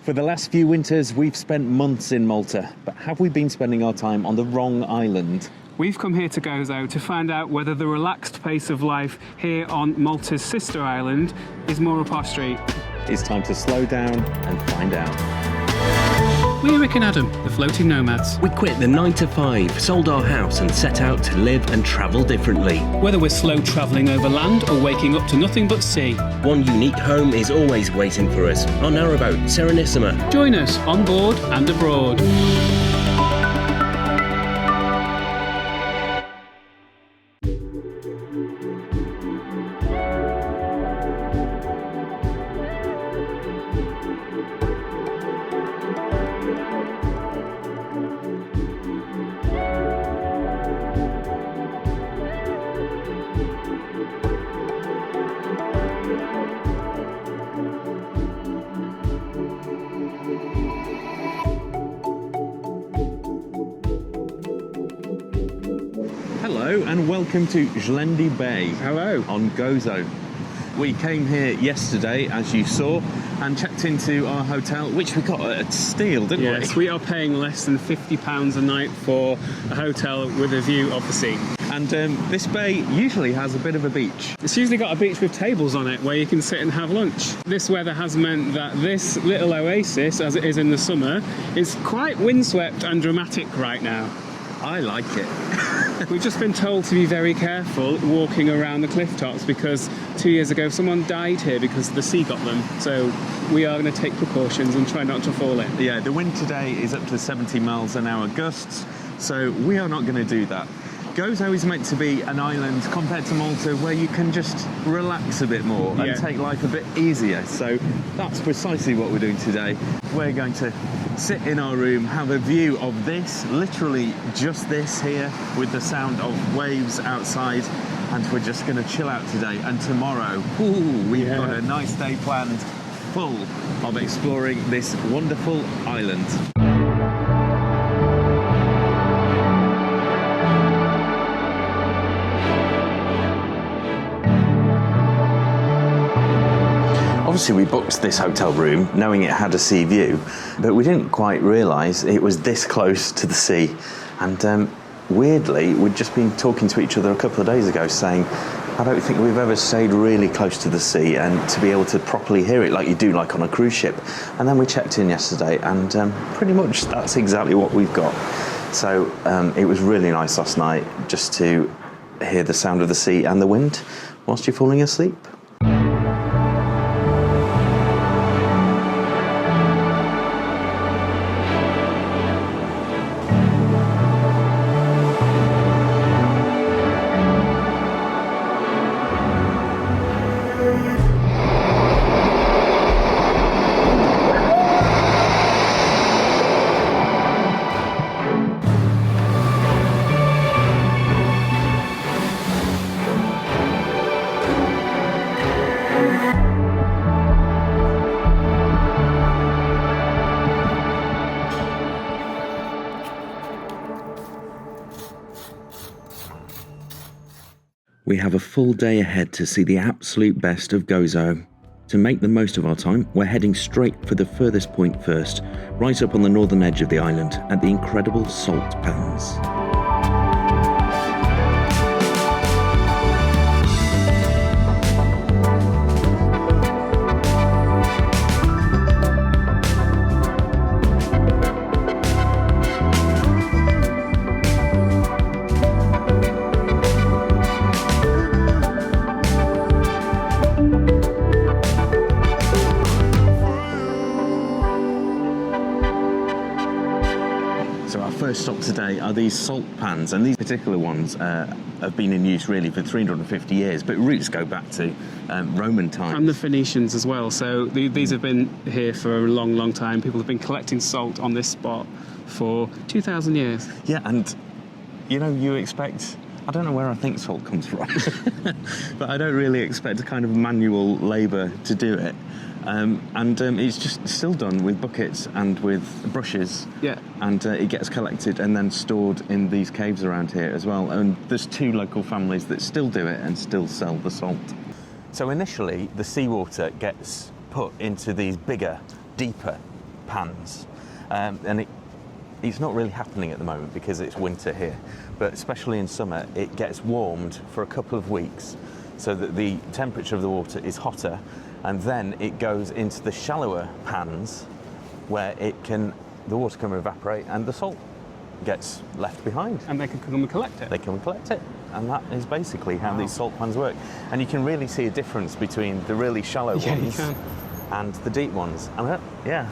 For the last few winters, we've spent months in Malta, but have we been spending our time on the wrong island? We've come here to Gozo to find out whether the relaxed pace of life here on Malta's sister island is more up our street. It's time to slow down and find out. We're Rick and Adam, the floating nomads. We quit the 9-to-5, sold our house and set out to live and travel differently. Whether we're slow travelling over land or waking up to nothing but sea. One unique home is always waiting for us, our narrowboat, Serenissima. Join us on board and abroad. Hello and welcome to Xlendi Bay. Hello. On Gozo. We came here yesterday, as you saw, and checked into our hotel, which we got at a steal, didn't we? Yes, we are paying less than £50 a night for a hotel with a view of the sea. And this bay usually has a bit of a beach. It's usually got a beach with tables on it where you can sit and have lunch. This weather has meant that this little oasis, as it is in the summer, is quite windswept and dramatic right now. I like it. We've just been told to be very careful walking around the cliff tops because 2 years ago someone died here because the sea got them. So we are going to take precautions and try not to fall in. Yeah, the wind today is up to 70 miles an hour gusts, so we are not going to do that. Gozo is meant to be an island compared to Malta where you can just relax a bit more and take life a bit easier. So that's precisely what we're doing today. We're going to sit in our room, have a view of this, literally just this here, with the sound of waves outside, and we're just going to chill out today. And tomorrow, we've got a nice day planned, full of exploring this wonderful island. Obviously we booked this hotel room knowing it had a sea view, but we didn't quite realise it was this close to the sea. And weirdly, we'd just been talking to each other a couple of days ago saying, I don't think we've ever stayed really close to the sea and to be able to properly hear it like you do, like on a cruise ship. And then we checked in yesterday and pretty much that's exactly what we've got. So it was really nice last night just to hear the sound of the sea and the wind whilst you're falling asleep. We have a full day ahead to see the absolute best of Gozo. To make the most of our time, we're heading straight for the furthest point first, right up on the northern edge of the island at the incredible salt pans. First stop today are these salt pans, and these particular ones have been in use really for 350 years, but roots go back to Roman times. And the Phoenicians as well, so these have been here for a long, long time. People have been collecting salt on this spot for 2,000 years. Yeah, and you know, you expect, I don't know where I think salt comes from, but I don't really expect a kind of manual labour to do it. It's just still done with buckets and with brushes. Yeah. And it gets collected and then stored in these caves around here as well. And there's 2 local families that still do it and still sell the salt. So initially, the seawater gets put into these bigger, deeper pans, and it's not really happening at the moment because it's winter here, but especially in summer it gets warmed for a couple of weeks so that the temperature of the water is hotter, and then it goes into the shallower pans where the water can evaporate and the salt gets left behind. And they can come and collect it. They come and collect it. And that is basically how these salt pans work. And you can really see a difference between the really shallow ones and the deep ones. And yeah.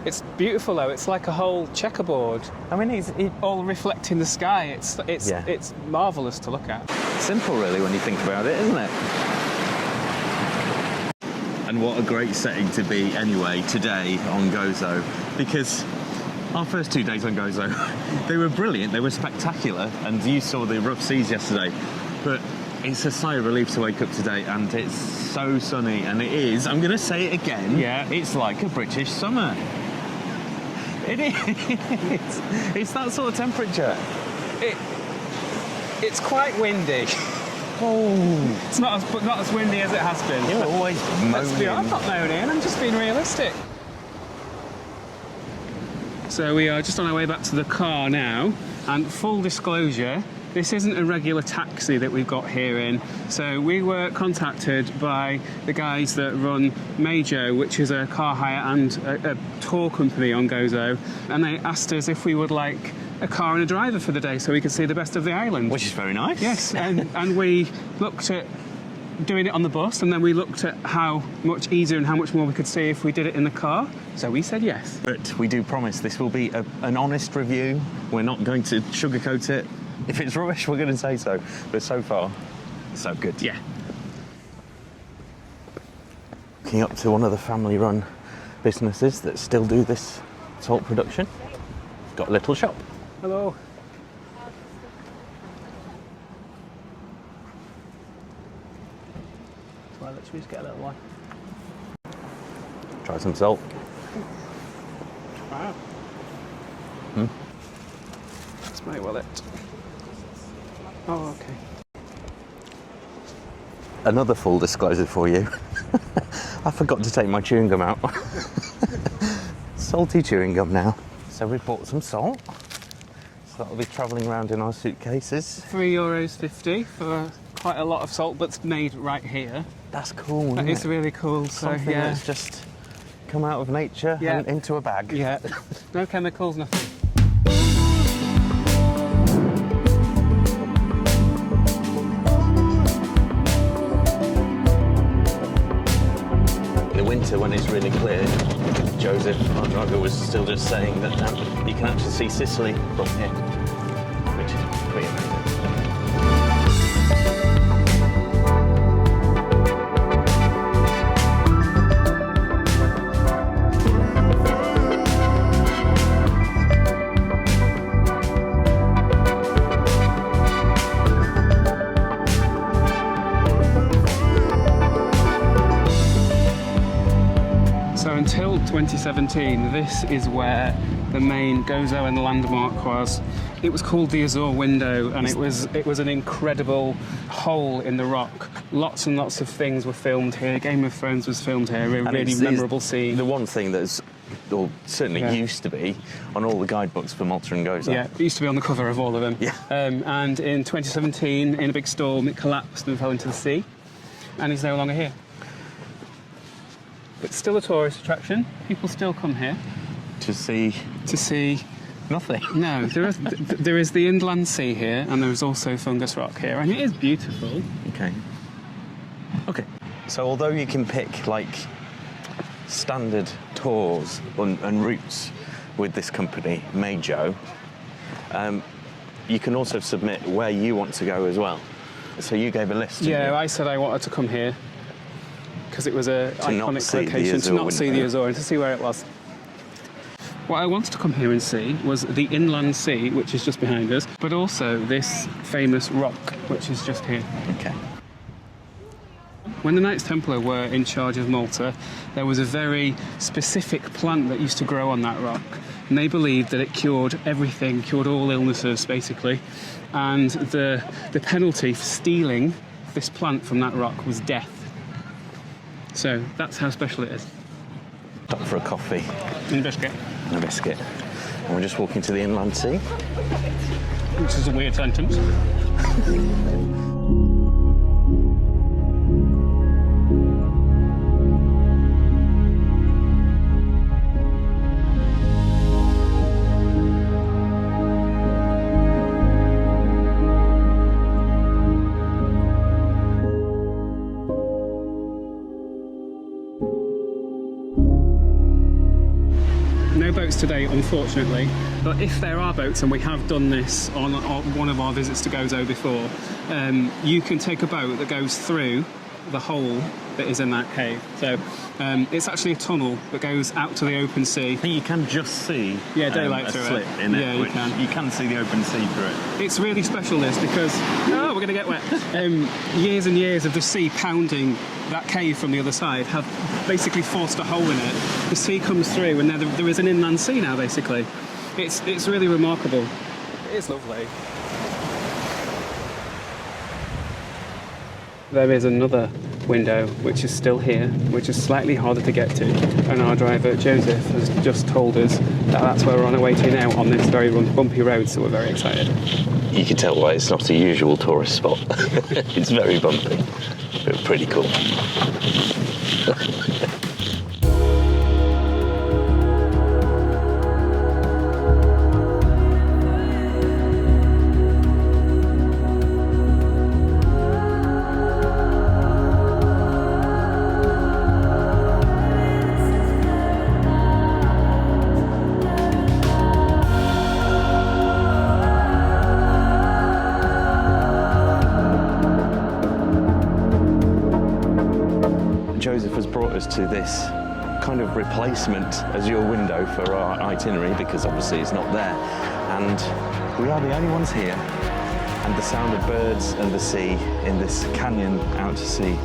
It's beautiful though. It's like a whole checkerboard. I mean, it's all reflecting the sky. It's marvellous to look at. Simple, really, when you think about it, isn't it? And what a great setting to be anyway today on Gozo, because our first 2 days on Gozo, they were brilliant, they were spectacular, and you saw the rough seas yesterday, but it's a sigh of relief to wake up today, and it's so sunny, and it is, I'm going to say it again, it's like a British summer. It is. It's that sort of temperature. It's quite windy. Oh, it's not as windy as it has been. You're always moaning. I'm not moaning, I'm just being realistic. So we are just on our way back to the car now, and full disclosure, this isn't a regular taxi that we've got here in. So we were contacted by the guys that run Mayjo, which is a car hire and a tour company on Gozo, and they asked us if we would like a car and a driver for the day so we could see the best of the island. Which is very nice. Yes, and we looked at doing it on the bus, and then we looked at how much easier and how much more we could see if we did it in the car, so we said yes. But we do promise this will be an honest review. We're not going to sugarcoat it. If it's rubbish, we're going to say so. But so far, so good. Yeah. Looking up to one of the family-run businesses that still do this salt production. Got a little shop. Hello. Well, let's just get a little one. Try some salt. Wow. That's my wallet. Oh, okay. Another full disclosure for you. I forgot to take my chewing gum out. Salty chewing gum now. So we bought some salt. So that'll be travelling around in our suitcases. €3.50 for quite a lot of salt, but it's made right here. That's cool, isn't That it? is really cool. Something that's just come out of nature and into a bag. Yeah. No chemicals, nothing. In the winter, when it's really clear, Joseph, our driver, was still just saying that you can actually see Sicily from here, which is pretty amazing. Until 2017, this is where the main Gozoan landmark was. It was called the Azure Window, and it was an incredible hole in the rock. Lots and lots of things were filmed here. Game of Thrones was filmed here, a really memorable scene. The one thing that's, or certainly used to be, on all the guidebooks for Malta and Gozo. Yeah, it used to be on the cover of all of them. Yeah. And in 2017, in a big storm, it collapsed and fell into the sea, and is no longer here. It's still a tourist attraction. People still come here to see nothing. No, there is the inland sea here, and there is also Fungus rock here, and it is beautiful. Okay. So although you can pick like standard tours and routes with this company, Mayjo, you can also submit where you want to go as well. So you gave a list. Yeah, I said I wanted to come here because it was an iconic location to not see the Azure and to see where it was. What I wanted to come here and see was the inland sea, which is just behind us, but also this famous rock, which is just here. Okay. When the Knights Templar were in charge of Malta, there was a very specific plant that used to grow on that rock, and they believed that it cured everything, cured all illnesses, basically, and the penalty for stealing this plant from that rock was death. So that's how special it is. Stop for a coffee And a biscuit. and a biscuit. And we're just walking to the inland sea. Which is a weird sentence. No boats today, unfortunately, but if there are boats, and we have done this on one of our visits to Gozo before, you can take a boat that goes through the hole that is in that cave. So it's actually a tunnel that goes out to the open sea. I think you can just see daylight a through slit it. in it. Yeah, you which can. You can see the open sea through it. It's really special, this, because we're going to get wet. Years and years of the sea pounding that cave from the other side have basically forced a hole in it. The sea comes through, and there is an inland sea now. Basically, it's really remarkable. It is lovely. There is another window which is still here, which is slightly harder to get to, and our driver Joseph has just told us that that's where we're on our way to now on this very bumpy road, so we're very excited. You can tell why it's not a usual tourist spot. It's very bumpy, but pretty cool. Joseph has brought us to this kind of replacement Azure window for our itinerary, because obviously it's not there. And we are the only ones here. And the sound of birds and the sea in this canyon out to sea,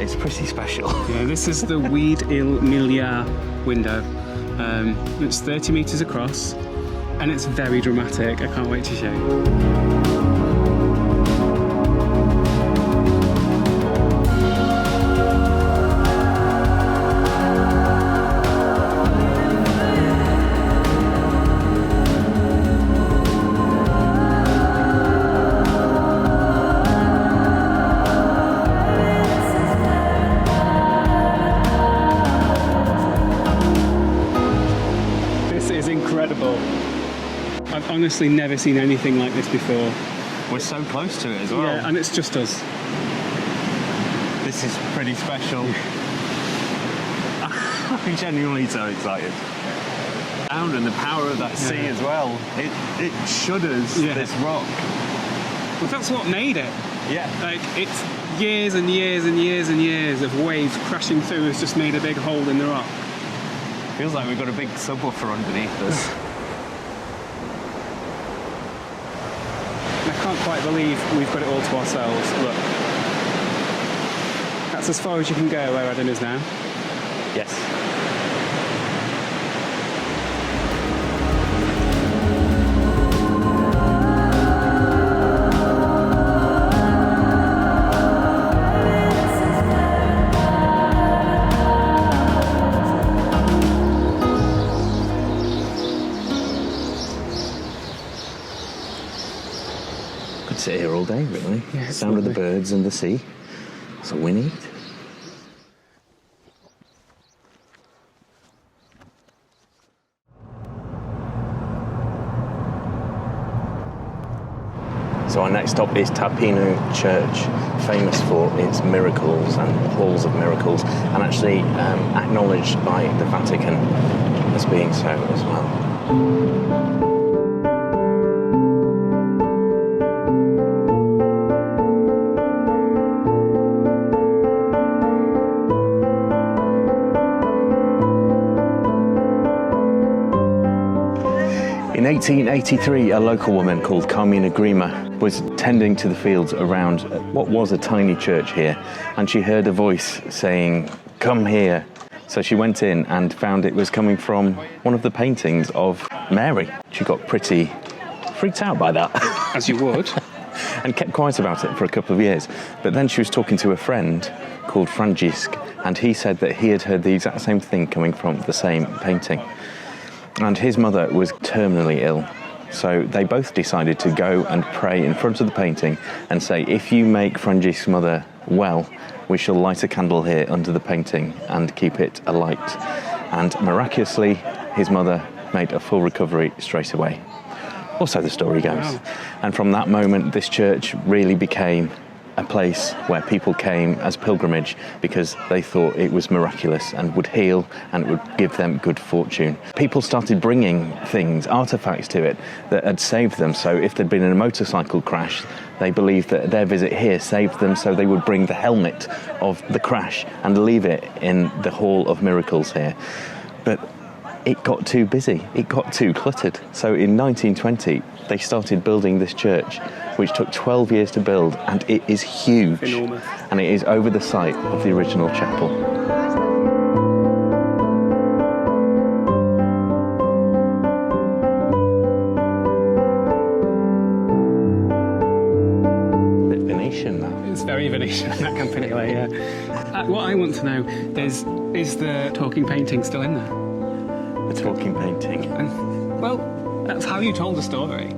it's pretty special. Yeah, this is the Wied Mielaħ Window. It's 30 metres across, and it's very dramatic. I can't wait to show you. Incredible. I've honestly never seen anything like this before. We're so close to it as well. Yeah, and it's just us. This is pretty special. I'm genuinely so excited. Sound and the power of that sea as well. It shudders this rock. Well, that's what made it. Yeah. Like, it's years and years and years and years of waves crashing through has just made a big hole in the rock. Feels like we've got a big subwoofer underneath us. I can't quite believe we've got it all to ourselves. Look. That's as far as you can go where Adam is now. Yes. Could sit here all day, really. Yeah, the sound of the lovely. birds and the sea. That's what we need. So our next stop is Ta Pinu Church, famous for its miracles and halls of miracles, and actually acknowledged by the Vatican as being so as well. In 1883, a local woman called Carmina Grima was tending to the fields around what was a tiny church here, and she heard a voice saying, "Come here." So she went in and found it was coming from one of the paintings of Mary. She got pretty freaked out by that. As you would. and kept quiet about it for a couple of years. But then she was talking to a friend called Frangisk, and he said that he had heard the exact same thing coming from the same painting. And his mother was terminally ill. So they both decided to go and pray in front of the painting and say, if you make Frangisk's mother well, we shall light a candle here under the painting and keep it alight. And miraculously, his mother made a full recovery straight away. Or so the story goes. Wow. And from that moment, this church really became a place where people came as pilgrimage because they thought it was miraculous and would heal and it would give them good fortune. People started bringing things, artifacts to it that had saved them. So if there'd been a motorcycle crash, they believed that their visit here saved them, so they would bring the helmet of the crash and leave it in the Hall of Miracles here. But it got too busy, it got too cluttered. So in 1920, they started building this church, which took 12 years to build, and it is huge. Enormous. And it is over the site of the original chapel. Bit Venetian now. It's very Venetian, that Campanile, yeah. What I want to know is the talking painting still in there? The talking painting. Well, that's how you told the story.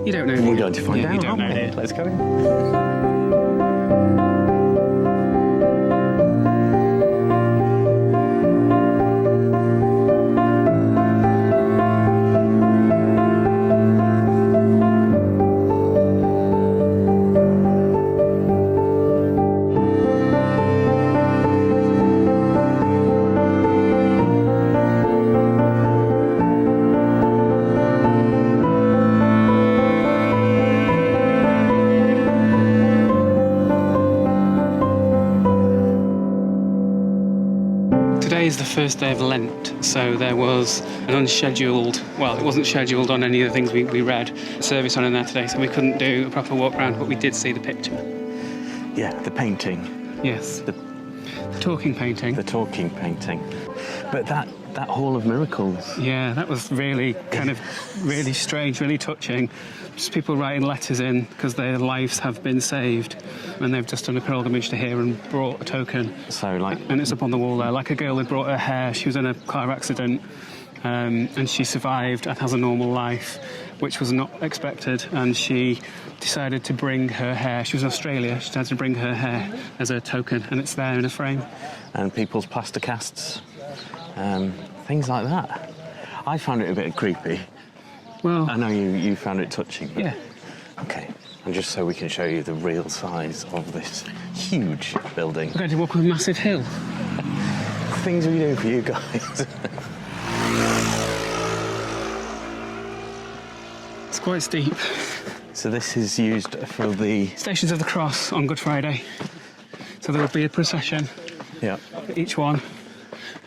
You don't know. We're going to find out. You don't know here. Let's go in. Is the first day of Lent, so there was an unscheduled, well, it wasn't scheduled on any of the things we read, a service on in there today, so we couldn't do a proper walk around, but we did see the picture. Yeah, the painting. Yes. The talking painting. The talking painting. But that Hall of Miracles. Yeah, that was really kind of really strange, really touching. Just people writing letters in because their lives have been saved, and they've just done a pilgrimage to here and brought a token. So, like, and it's up on the wall there. Like a girl had brought her hair. She was in a car accident, and she survived and has a normal life, which was not expected. And she decided to bring her hair. She was in Australia. She decided to bring her hair as a token, and it's there in a frame. And people's plaster casts, things like that. I found it a bit creepy. Well, I know you found it touching. But yeah. Okay. And just so we can show you the real size of this huge building. We're going to walk up a massive hill. Things we do for you guys. It's quite steep. So this is used for the Stations of the Cross on Good Friday. So there will be a procession. Yeah. For each one,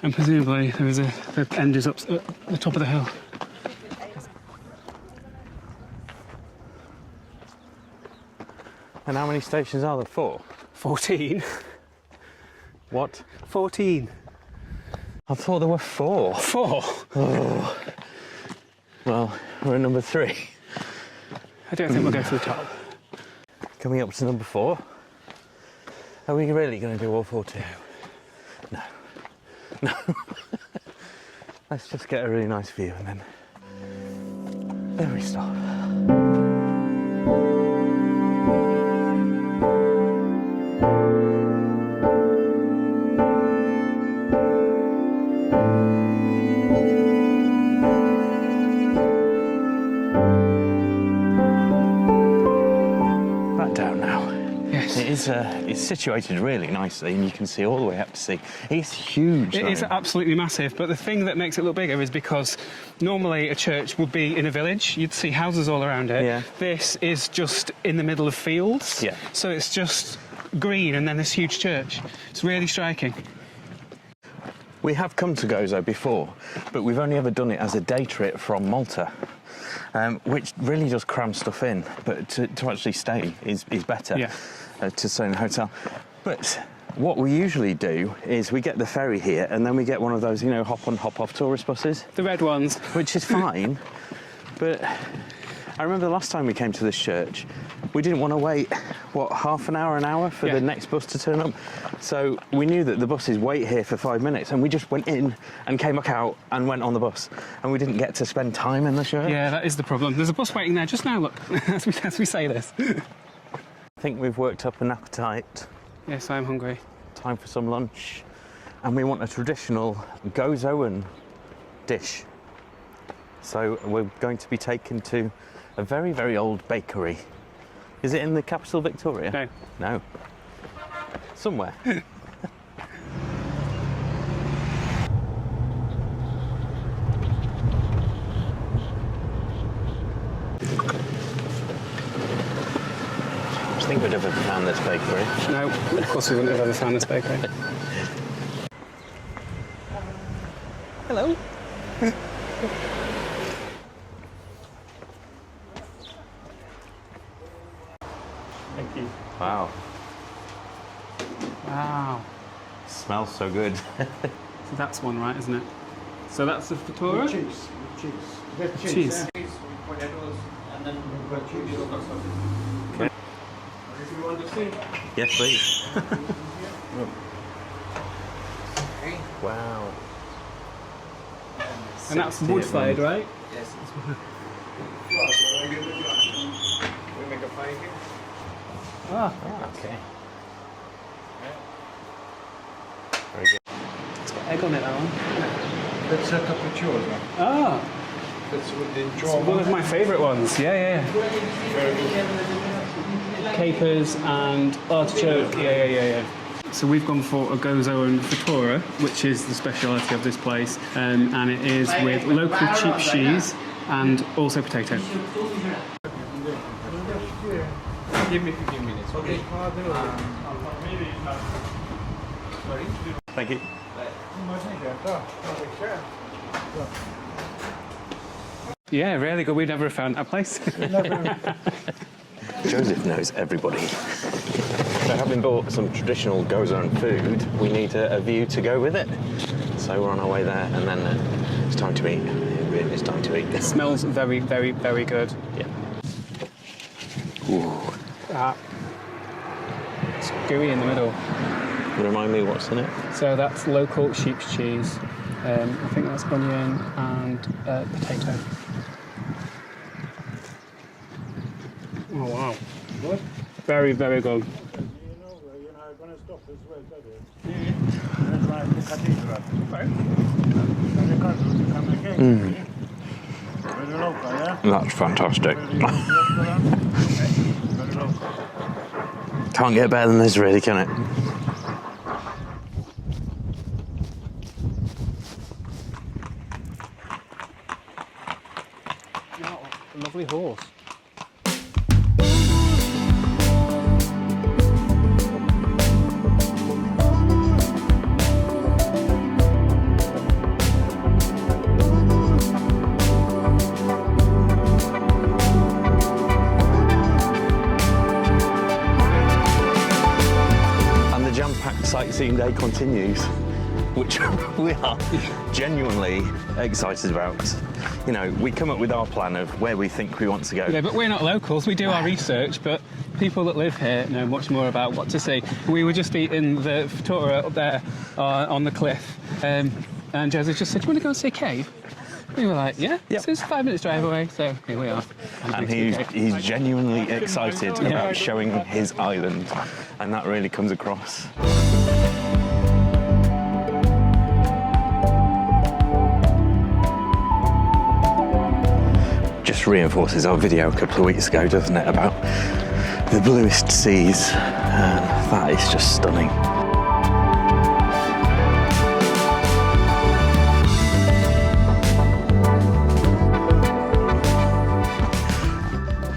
and presumably the end is up at the top of the hill. And how many stations are there? 4? 14. What? 14. I thought there were 4. 4? Oh. Well, we're at number 3. I don't think we'll go to the top. Coming up to number 4. Are we really going to do all 14? No. No. Let's just get a really nice view and then we stop. It's situated really nicely, and you can see all the way up to sea. It's huge. It is absolutely massive, but the thing that makes it look bigger is because normally a church would be in a village. You'd see houses all around it. Yeah. This is just in the middle of fields. Yeah. So it's just green and then this huge church. It's really striking. We have come to Gozo before, but we've only ever done it as a day trip from Malta. Which really does cram stuff in, but to actually stay is better. Yeah. To stay in a hotel. But what we usually do is we get the ferry here, and then we get one of those, hop on, hop off tourist buses. The red ones. Which is fine, but I remember the last time we came to this church, we didn't want to wait, what, half an hour for the next bus to turn up. So we knew that the buses wait here for 5 minutes, and we just went in and came back out and went on the bus. And we didn't get to spend time in the church. Yeah, that is the problem. There's a bus waiting there just now, look, as we say this. I think we've worked up an appetite. Yes, I'm hungry. Time for some lunch. And we want a traditional Gozoan dish. So we're going to be taken to a very, very old bakery. Is it in the capital, Victoria? No. No. Somewhere. I think we'd have ever found this bakery. No, of course we wouldn't have ever found this bakery. Hello. Thank you. Wow. Wow. Smells so good. So that's one, right, isn't it? So that's the Ftura? Cheese. Cheese. And then we've got cheese. Okay. If you want to see. Yes, please. Okay. Wow. And that's wood-fired, right? Yes. We make a pie here. Ah, Okay. Very good. it's got egg on it, that one. That's a cappuccino. Ah, That's with the it's jaw. one of my favourite ones. Yeah. Very good. Capers and artichoke. Yeah. So we've gone for a Gozoan Ftira, which is the speciality of this place, and it is with local cheap cheese and also potato. Give me 15 minutes. Okay. Thank you. Yeah, really good. We've never found that place. Joseph knows everybody. So having bought some traditional Gozoan food, we need a view to go with it. So we're on our way there, and then it's time to eat. It really is time to eat. It smells very, very, very good. Yeah. Ooh. It's gooey in the middle. Remind me what's in it? So that's local sheep's cheese. I think that's onion and potato. Oh wow. What? Very, very good. I'm going to stop as well, That's why the cathedral. Right? And the cathedral to come again. Very local, yeah? That's fantastic. Very local. Can't get better than this, really, can it? Oh, a lovely horse. Sightseeing day continues, which we are genuinely excited about. You know, we come up with our plan of where we think we want to go. Yeah, but we're not locals. We do our research, but people that live here know much more about what to see. We were just eating the Ftira up there on the cliff, and Joseph just said, "Do you want to go and see a cave?" We were like, "Yeah." Yep. So it's 5 minutes drive away. So here we are. And he's genuinely excited about showing his island, and that really comes across. Just reinforces our video a couple of weeks ago, doesn't it, about the bluest seas. That is just stunning.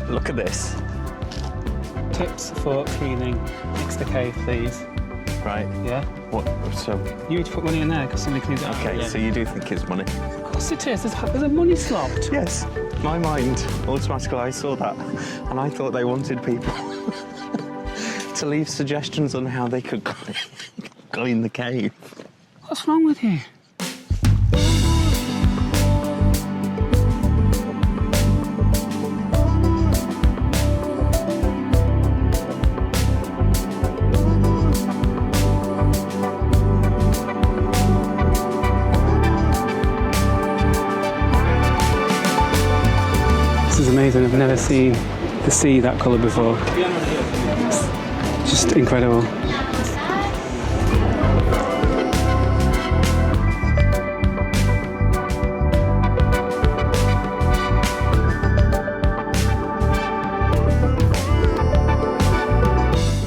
Look at this. Tips for cleaning Mixta Cave, please. Right. Yeah. What? So. You need to put money in there because somebody cleans it up. Okay. Yeah. So you do think it's money? Of course it is. There's a money slot. Yes. My mind automatically, I saw that, and I thought they wanted people to leave suggestions on how they could clean the cave. What's wrong with you? amazing. I've never seen the sea that colour before. It's just incredible.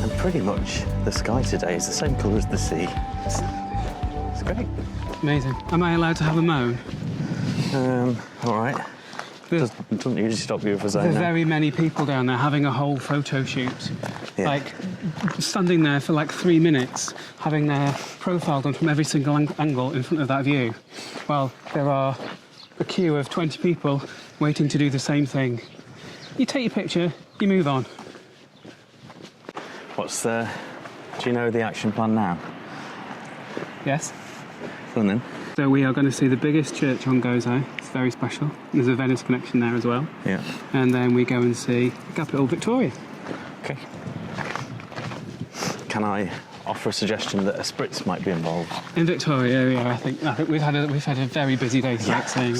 And pretty much the sky today is the same colour as the sea. It's great. Amazing. Am I allowed to have a moan? All right. Doesn't usually stop you for saying There's that. very many people down there having a whole photo shoot. Yeah. Like, standing there for like 3 minutes, having their profile done from every single angle in front of that view. Well, there are a queue of 20 people waiting to do the same thing. You take your picture, you move on. Do you know the action plan now? Yes? Go on then. So we are going to see the biggest church on Gozo. It's very special. There's a Venice connection there as well. Yeah. And then we go and see the capital, Victoria. Okay. Can I offer a suggestion that a spritz might be involved? In Victoria, yeah, I think we've had a very busy day sightseeing.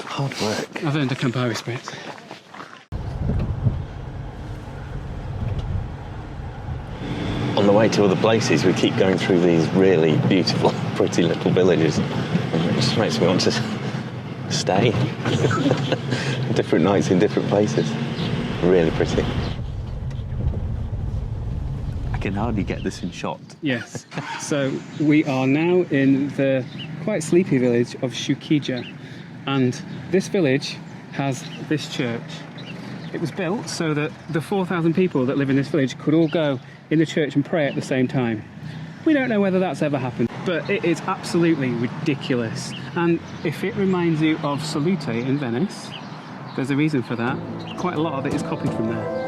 Hard work. I've earned a Campari spritz. On the way to other places, we keep going through these really beautiful, pretty little villages. And it just makes me want to stay. Different nights in different places. Really pretty. I can hardly get this in shot. Yes. So we are now in the quite sleepy village of Xewkija, and this village has this church. It was built so that the 4,000 people that live in this village could all go in the church and pray at the same time. We don't know whether that's ever happened, but it is absolutely ridiculous. And if it reminds you of Salute in Venice, there's a reason for that. Quite a lot of it is copied from there.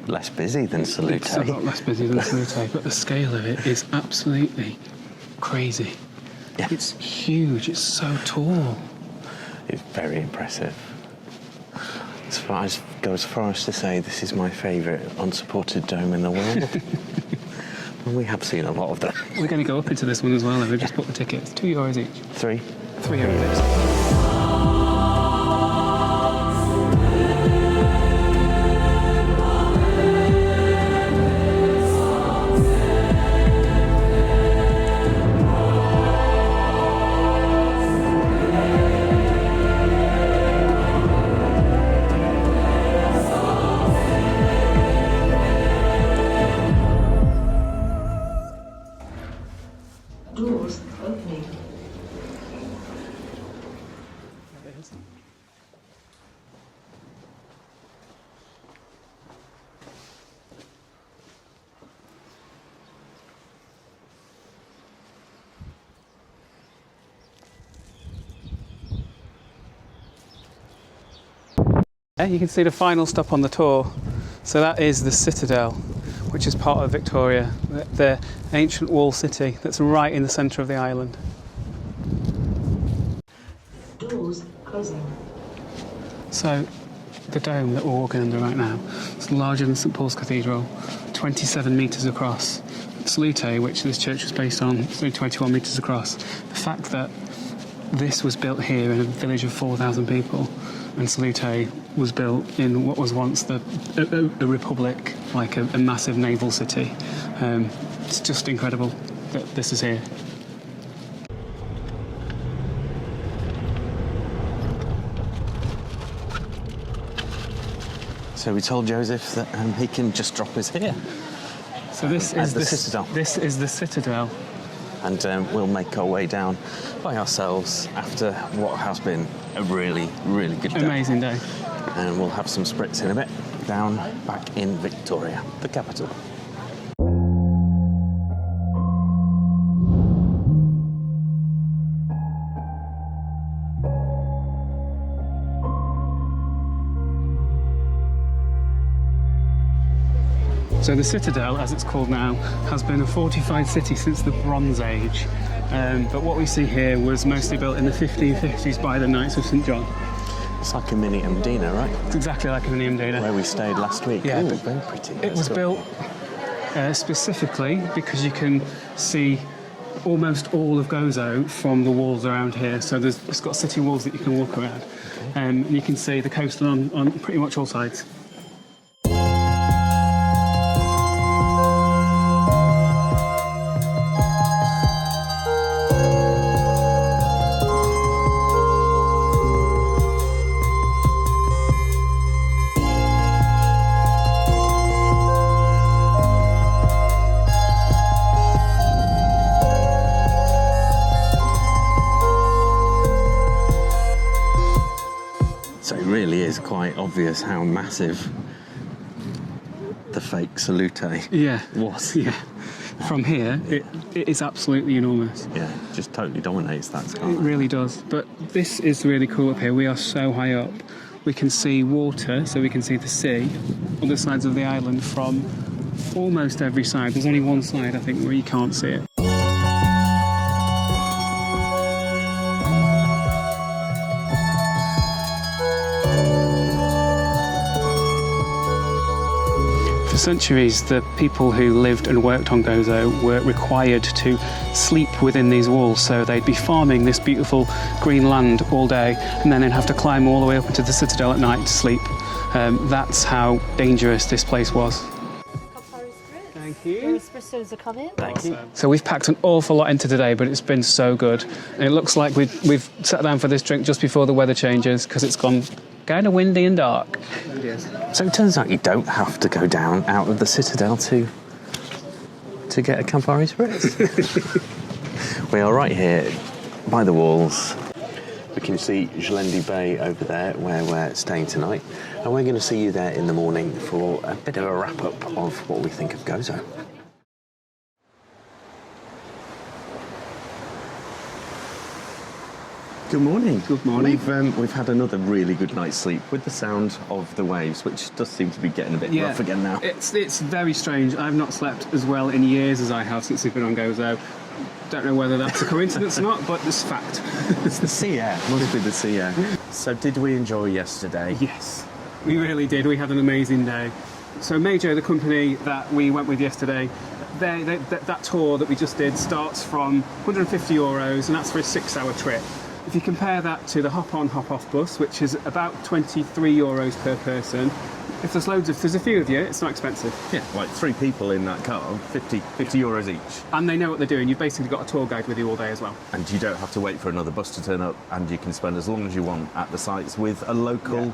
Less busy than Salute. It's a lot less busy than Salute, but the scale of it is absolutely crazy. Yeah. It's huge, it's so tall. It's very impressive. Go as far as to say this is my favourite unsupported dome in the world. And we have seen a lot of them. We're going to go up into this one as well, and we've just bought the tickets. €2 each. 3. €3 each. Doors opening. You can see the final stop on the tour. So that is the Citadel, which is part of Victoria, the ancient wall city that's right in the centre of the island. Doors closing. So the dome that we're walking under right now is larger than St Paul's Cathedral, 27 metres across. Salute, which this church was based on, is only 21 metres across. The fact that this was built here in a village of 4,000 people, and Salute was built in what was once a republic, like a massive naval city. It's just incredible that this is here. So we told Joseph that he can just drop us here. So this is the Citadel. This is the Citadel. And we'll make our way down by ourselves after what has been a really, really good day. Amazing day. And we'll have some spritz in a bit, down back in Victoria, the capital. So the Citadel, as it's called now, has been a fortified city since the Bronze Age. But what we see here was mostly built in the 1550s by the Knights of St John. It's like a mini Medina, right? It's exactly like a mini Medina. Where we stayed last week. Yeah, Ooh, but very pretty. It was built specifically because you can see almost all of Gozo from the walls around here. So it's got city walls that you can walk around. And you can see the coastline on pretty much all sides. So it really is quite obvious how massive the fake salute was. Yeah. From here, it is absolutely enormous. Yeah, just totally dominates that sky. It really does. But this is really cool up here. We are so high up. We can see water, so we can see the sea on the sides of the island from almost every side. There's only one side, I think, where you can't see it. For centuries, the people who lived and worked on Gozo were required to sleep within these walls, so they'd be farming this beautiful green land all day and then they'd have to climb all the way up into the Citadel at night to sleep. That's how dangerous this place was. Thank you. Espressos are coming. Thank you. So we've packed an awful lot into today, but it's been so good. And it looks like we've sat down for this drink just before the weather changes because it's gone kind of windy and dark. So it turns out you don't have to go down out of the Citadel to get a Campari Spritz. We are right here by the walls. We can see Xlendi Bay over there where we're staying tonight. And we're going to see you there in the morning for a bit of a wrap-up of what we think of Gozo. Good morning. Good morning. We've had another really good night's sleep with the sound of the waves, which does seem to be getting a bit rough again now. It's very strange. I've not slept as well in years as I have since we've been on Gozo. Don't know whether that's a coincidence or not, but it's fact. It's the sea air. Must be the sea air. So did we enjoy yesterday? Yes, we really did. We had an amazing day. So Mayjo, the company that we went with yesterday, that tour that we just did starts from €150, and that's for a 6-hour trip. If you compare that to the hop-on, hop-off bus, which is about €23 per person, if there's a few of you, it's not expensive. Yeah, like 3 people in that car, €50 each. And they know what they're doing. You've basically got a tour guide with you all day as well. And you don't have to wait for another bus to turn up, and you can spend as long as you want at the sites with a local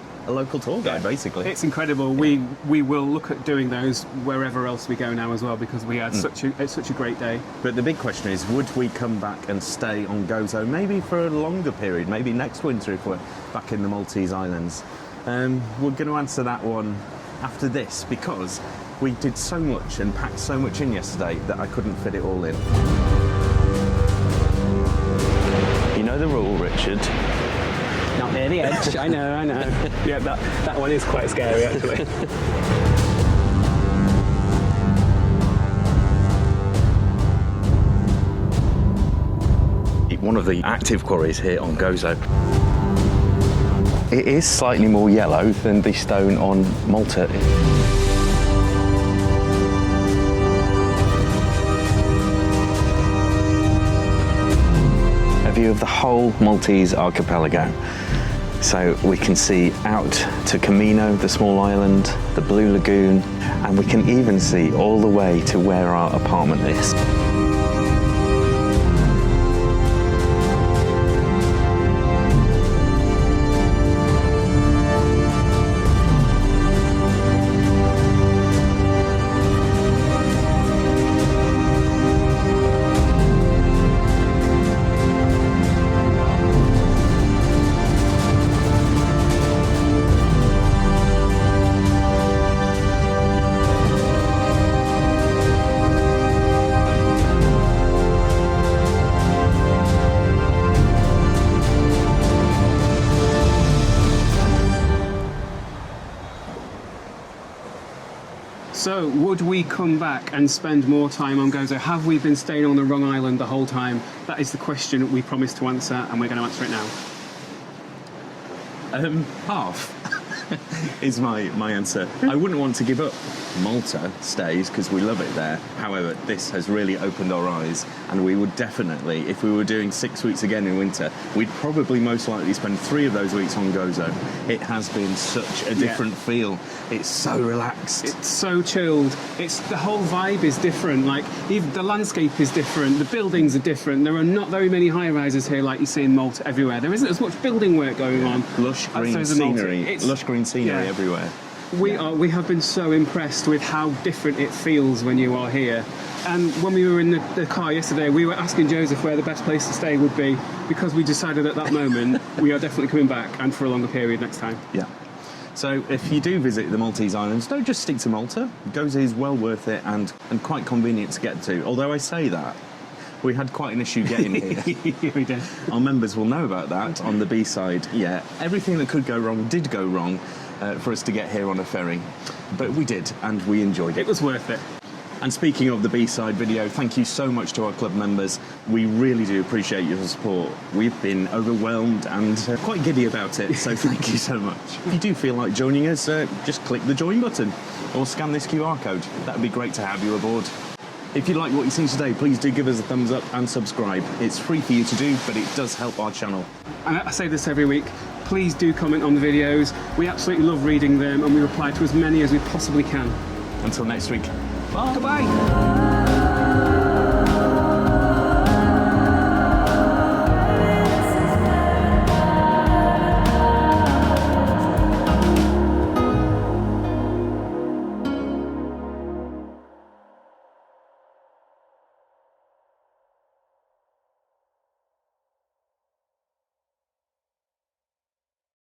tour guide, basically. It's incredible. We will look at doing those wherever else we go now as well, because we had such a great day. But the big question is, would we come back and stay on Gozo maybe for a longer period, maybe next winter if we're back in the Maltese Islands? We're going to answer that one after this, because we did so much and packed so much in yesterday that I couldn't fit it all in. You know the rule, Richard. Not near the edge. I know. Yeah, that one is quite scary, actually. One of the active quarries here on Gozo. It is slightly more yellow than the stone on Malta. A view of the whole Maltese archipelago. So we can see out to Camino, the small island, the Blue Lagoon, and we can even see all the way to where our apartment is. So, would we come back and spend more time on Gozo? Have we been staying on the wrong island the whole time? That is the question we promised to answer, and we're going to answer it now. Half is my answer. I wouldn't want to give up Malta stays because we love it there. However, this has really opened our eyes, and we would definitely, if we were doing 6 weeks again in winter, we'd probably most likely spend 3 of those weeks on Gozo. It has been such a different feel. It's so relaxed. It's so chilled. It's the whole vibe is different. Like even the landscape is different. The buildings are different. There are not very many high rises here like you see in Malta everywhere. There isn't as much building work going on. Lush green as there is in Malta. scenery. It's- Lush green scenery yeah. everywhere. We have been so impressed with how different it feels when you are here. And when we were in the car yesterday, we were asking Joseph where the best place to stay would be because we decided at that moment we are definitely coming back and for a longer period next time. Yeah. So if you do visit the Maltese islands, don't just stick to Malta. Gozo is well worth it and quite convenient to get to. Although I say that, we had quite an issue getting here. We did. Our members will know about that on the B-side. Yeah, everything that could go wrong did go wrong for us to get here on a ferry. But we did, and we enjoyed it. It was worth it. And speaking of the B-side video, thank you so much to our club members. We really do appreciate your support. We've been overwhelmed and quite giddy about it, so thank you so much. If you do feel like joining us, just click the join button or scan this QR code. That would be great to have you aboard. If you like what you've seen today, please do give us a thumbs up and subscribe. It's free for you to do, but it does help our channel. And I say this every week, please do comment on the videos. We absolutely love reading them and we reply to as many as we possibly can. Until next week. Goodbye.